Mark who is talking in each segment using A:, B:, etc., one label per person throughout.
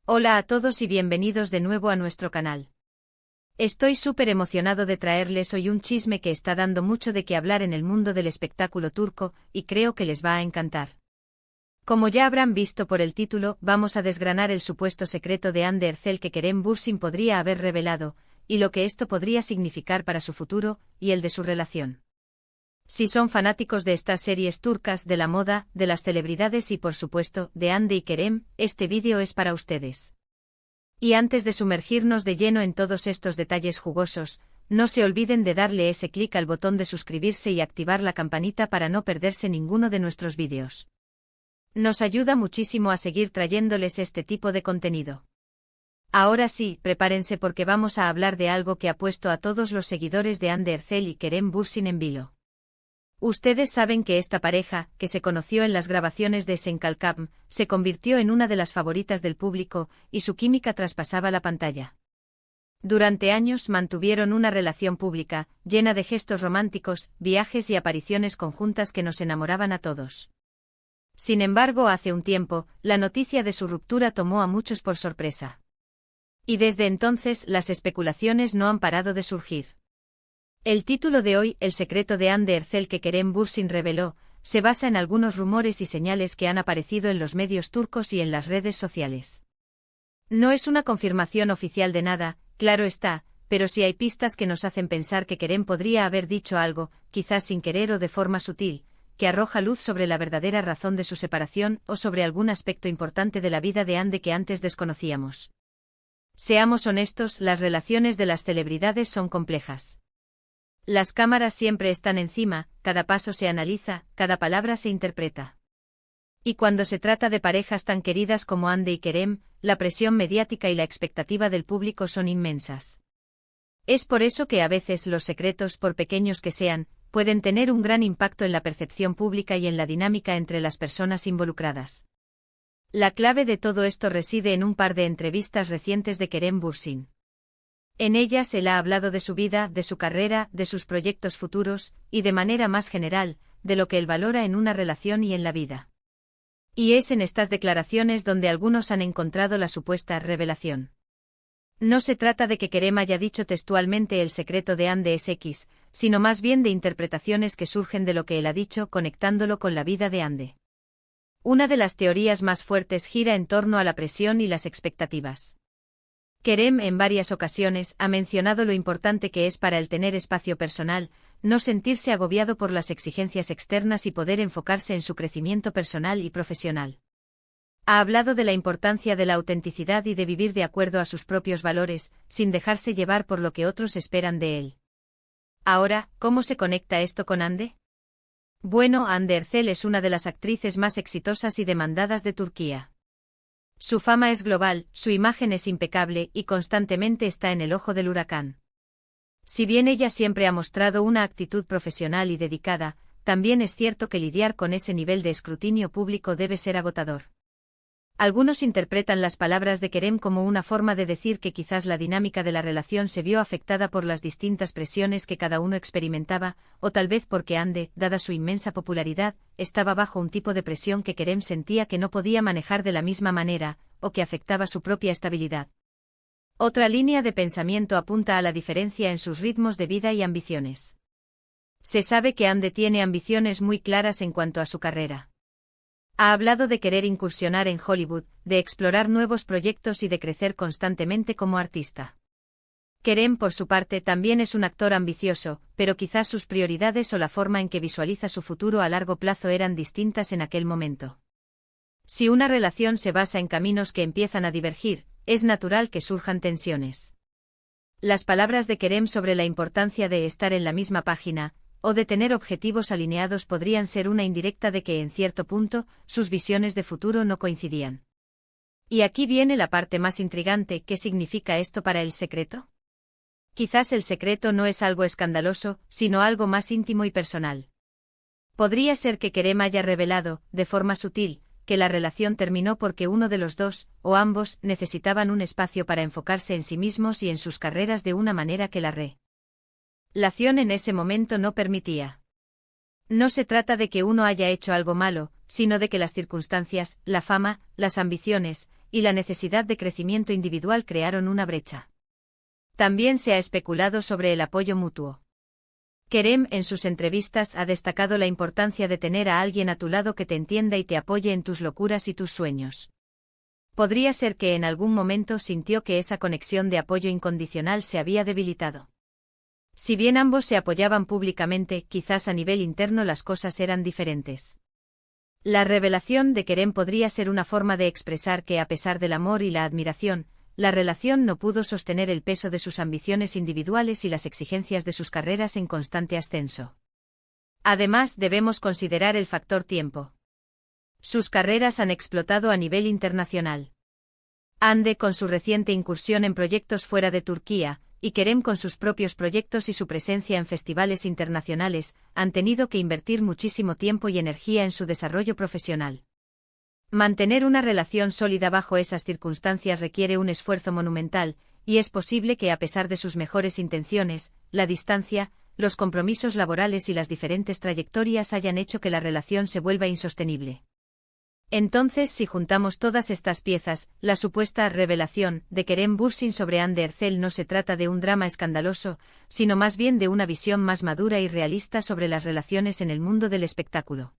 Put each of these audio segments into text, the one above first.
A: Hola a todos y bienvenidos de nuevo a nuestro canal. Estoy súper emocionado de traerles hoy un chisme que está dando mucho de qué hablar en el mundo del espectáculo turco, y creo que les va a encantar. Como ya habrán visto por el título, vamos a desgranar el supuesto secreto de Hande Erçel que Kerem Bürsin podría haber revelado, y lo que esto podría significar para su futuro, y el de su relación. Si son fanáticos de estas series turcas, de la moda, de las celebridades y por supuesto, de Hande y Kerem, este vídeo es para ustedes. Y antes de sumergirnos de lleno en todos estos detalles jugosos, no se olviden de darle ese clic al botón de suscribirse y activar la campanita para no perderse ninguno de nuestros vídeos. Nos ayuda muchísimo a seguir trayéndoles este tipo de contenido. Ahora sí, prepárense porque vamos a hablar de algo que ha puesto a todos los seguidores de Hande Erçel y Kerem Bürsin en vilo. Ustedes saben que esta pareja, que se conoció en las grabaciones de Senkalkam, se convirtió en una de las favoritas del público, y su química traspasaba la pantalla. Durante años mantuvieron una relación pública, llena de gestos románticos, viajes y apariciones conjuntas que nos enamoraban a todos. Sin embargo, hace un tiempo, la noticia de su ruptura tomó a muchos por sorpresa. Y desde entonces las especulaciones no han parado de surgir. El título de hoy, El secreto de Hande Erçel que Kerem Bürsin reveló, se basa en algunos rumores y señales que han aparecido en los medios turcos y en las redes sociales. No es una confirmación oficial de nada, claro está, pero sí hay pistas que nos hacen pensar que Kerem podría haber dicho algo, quizás sin querer o de forma sutil, que arroja luz sobre la verdadera razón de su separación o sobre algún aspecto importante de la vida de Hande que antes desconocíamos. Seamos honestos, las relaciones de las celebridades son complejas. Las cámaras siempre están encima, cada paso se analiza, cada palabra se interpreta. Y cuando se trata de parejas tan queridas como Hande y Kerem, la presión mediática y la expectativa del público son inmensas. Es por eso que a veces los secretos, por pequeños que sean, pueden tener un gran impacto en la percepción pública y en la dinámica entre las personas involucradas. La clave de todo esto reside en un par de entrevistas recientes de Kerem Bürsin. En ellas él ha hablado de su vida, de su carrera, de sus proyectos futuros, y de manera más general, de lo que él valora en una relación y en la vida. Y es en estas declaraciones donde algunos han encontrado la supuesta revelación. No se trata de que Kerem haya dicho textualmente el secreto de Hande es X, sino más bien de interpretaciones que surgen de lo que él ha dicho conectándolo con la vida de Hande. Una de las teorías más fuertes gira en torno a la presión y las expectativas. Kerem en varias ocasiones ha mencionado lo importante que es para él tener espacio personal, no sentirse agobiado por las exigencias externas y poder enfocarse en su crecimiento personal y profesional. Ha hablado de la importancia de la autenticidad y de vivir de acuerdo a sus propios valores, sin dejarse llevar por lo que otros esperan de él. Ahora, ¿cómo se conecta esto con Hande? Bueno, Hande Erçel es una de las actrices más exitosas y demandadas de Turquía. Su fama es global, su imagen es impecable y constantemente está en el ojo del huracán. Si bien ella siempre ha mostrado una actitud profesional y dedicada, también es cierto que lidiar con ese nivel de escrutinio público debe ser agotador. Algunos interpretan las palabras de Kerem como una forma de decir que quizás la dinámica de la relación se vio afectada por las distintas presiones que cada uno experimentaba, o tal vez porque Hande, dada su inmensa popularidad, estaba bajo un tipo de presión que Kerem sentía que no podía manejar de la misma manera, o que afectaba su propia estabilidad. Otra línea de pensamiento apunta a la diferencia en sus ritmos de vida y ambiciones. Se sabe que Hande tiene ambiciones muy claras en cuanto a su carrera. Ha hablado de querer incursionar en Hollywood, de explorar nuevos proyectos y de crecer constantemente como artista. Kerem, por su parte, también es un actor ambicioso, pero quizás sus prioridades o la forma en que visualiza su futuro a largo plazo eran distintas en aquel momento. Si una relación se basa en caminos que empiezan a divergir, es natural que surjan tensiones. Las palabras de Kerem sobre la importancia de estar en la misma página, o de tener objetivos alineados podrían ser una indirecta de que en cierto punto, sus visiones de futuro no coincidían. Y aquí viene la parte más intrigante, ¿qué significa esto para el secreto? Quizás el secreto no es algo escandaloso, sino algo más íntimo y personal. Podría ser que Kerem haya revelado, de forma sutil, que la relación terminó porque uno de los dos, o ambos, necesitaban un espacio para enfocarse en sí mismos y en sus carreras de una manera que la relación en ese momento no permitía. No se trata de que uno haya hecho algo malo, sino de que las circunstancias, la fama, las ambiciones, y la necesidad de crecimiento individual crearon una brecha. También se ha especulado sobre el apoyo mutuo. Kerem en sus entrevistas ha destacado la importancia de tener a alguien a tu lado que te entienda y te apoye en tus locuras y tus sueños. Podría ser que en algún momento sintió que esa conexión de apoyo incondicional se había debilitado. Si bien ambos se apoyaban públicamente, quizás a nivel interno las cosas eran diferentes. La revelación de Kerem podría ser una forma de expresar que a pesar del amor y la admiración, la relación no pudo sostener el peso de sus ambiciones individuales y las exigencias de sus carreras en constante ascenso. Además, debemos considerar el factor tiempo. Sus carreras han explotado a nivel internacional. Hande con su reciente incursión en proyectos fuera de Turquía, y Kerem con sus propios proyectos y su presencia en festivales internacionales, han tenido que invertir muchísimo tiempo y energía en su desarrollo profesional. Mantener una relación sólida bajo esas circunstancias requiere un esfuerzo monumental, y es posible que a pesar de sus mejores intenciones, la distancia, los compromisos laborales y las diferentes trayectorias hayan hecho que la relación se vuelva insostenible. Entonces, si juntamos todas estas piezas, la supuesta revelación de Kerem Bürsin sobre Hande Erçel no se trata de un drama escandaloso, sino más bien de una visión más madura y realista sobre las relaciones en el mundo del espectáculo.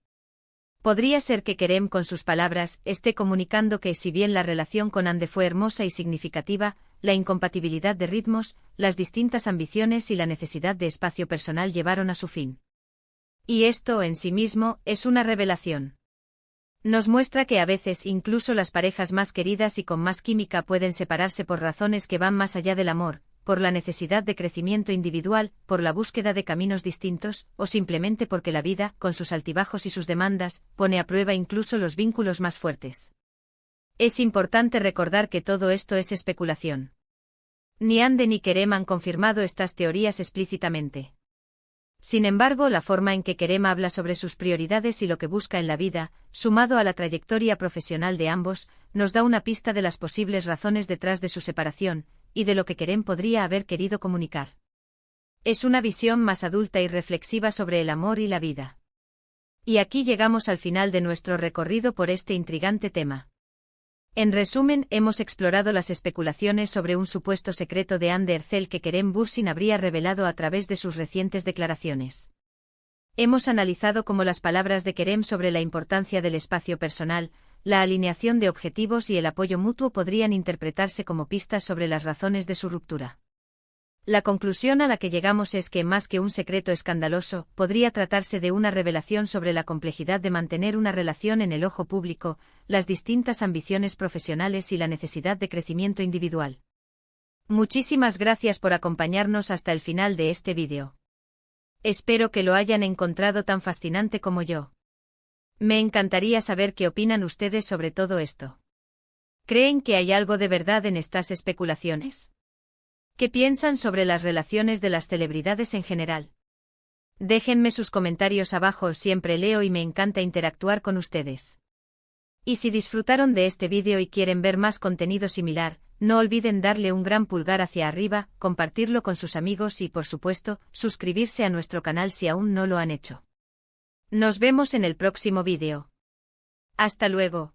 A: Podría ser que Kerem con sus palabras esté comunicando que si bien la relación con Hande fue hermosa y significativa, la incompatibilidad de ritmos, las distintas ambiciones y la necesidad de espacio personal llevaron a su fin. Y esto en sí mismo es una revelación. Nos muestra que a veces incluso las parejas más queridas y con más química pueden separarse por razones que van más allá del amor, por la necesidad de crecimiento individual, por la búsqueda de caminos distintos, o simplemente porque la vida, con sus altibajos y sus demandas, pone a prueba incluso los vínculos más fuertes. Es importante recordar que todo esto es especulación. Ni Hande ni Kerem han confirmado estas teorías explícitamente. Sin embargo, la forma en que Kerem habla sobre sus prioridades y lo que busca en la vida, sumado a la trayectoria profesional de ambos, nos da una pista de las posibles razones detrás de su separación, y de lo que Kerem podría haber querido comunicar. Es una visión más adulta y reflexiva sobre el amor y la vida. Y aquí llegamos al final de nuestro recorrido por este intrigante tema. En resumen, hemos explorado las especulaciones sobre un supuesto secreto de Hande Erçel que Kerem Bürsin habría revelado a través de sus recientes declaraciones. Hemos analizado cómo las palabras de Kerem sobre la importancia del espacio personal, la alineación de objetivos y el apoyo mutuo podrían interpretarse como pistas sobre las razones de su ruptura. La conclusión a la que llegamos es que, más que un secreto escandaloso, podría tratarse de una revelación sobre la complejidad de mantener una relación en el ojo público, las distintas ambiciones profesionales y la necesidad de crecimiento individual. Muchísimas gracias por acompañarnos hasta el final de este vídeo. Espero que lo hayan encontrado tan fascinante como yo. Me encantaría saber qué opinan ustedes sobre todo esto. ¿Creen que hay algo de verdad en estas especulaciones? ¿Qué piensan sobre las relaciones de las celebridades en general? Déjenme sus comentarios abajo, siempre leo y me encanta interactuar con ustedes. Y si disfrutaron de este vídeo y quieren ver más contenido similar, no olviden darle un gran pulgar hacia arriba, compartirlo con sus amigos y, por supuesto, suscribirse a nuestro canal si aún no lo han hecho. Nos vemos en el próximo vídeo. Hasta luego.